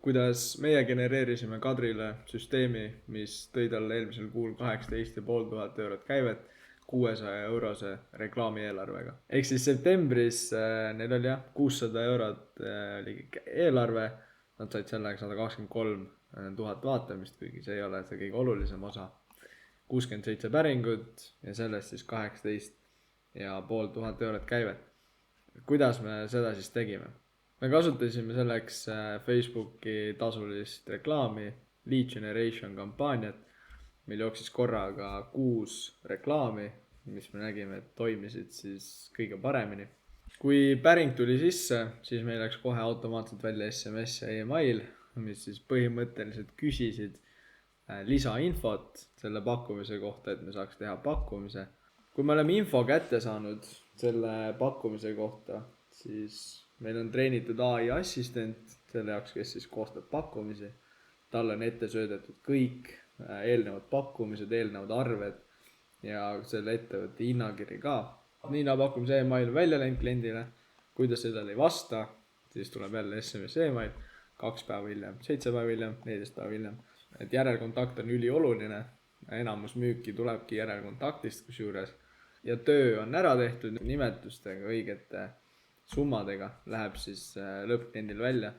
kuidas meie genereerisime Kadrile süsteemi, mis tõi talle eelmisel kuul 18 500 käivet 600 eurose reklaamieelarvega. Ehk siis septembris neil oli 600 eurot oli eelarve, nad said sellega 123 000 vaatamist, kuigi see ei ole see kõige olulisem osa. 67 päringut ja sellest siis 18 500 eurot käivet. Kuidas me seda siis tegime? Me kasutasime selleks Facebooki tasulist reklaami, lead generation kampaaniat, meil jooksis korraga 6 reklaami, mis me nägime, et toimisid siis kõige paremini. Kui päring tuli sisse, siis meil läks kohe automaatselt välja SMS ja email, mis siis põhimõtteliselt küsisid lisainfot selle pakkumise kohta, et me saaks teha pakkumise. Kui me oleme info kätte saanud selle pakkumise kohta, siis meil on treenitud AI assistent selle jaoks, kes siis koostab pakkumisi. Talle on ette söödetud kõik eelnevad pakkumised, eelnevad arved ja selle ettevõtte hinnakiri ka. Hinnapakkumise email välja läinud kliendile, kui ta seda ei vasta, siis tuleb jälle SMS email 2 päeva hiljem, 7 päeva hiljem, 14 päeva hiljem. Et järelkontakt on ülioluline, enamus müüki tulebki järelkontaktist kusjuures ja töö on ära tehtud nimetustega, õigete summadega läheb siis lõppkliendil välja.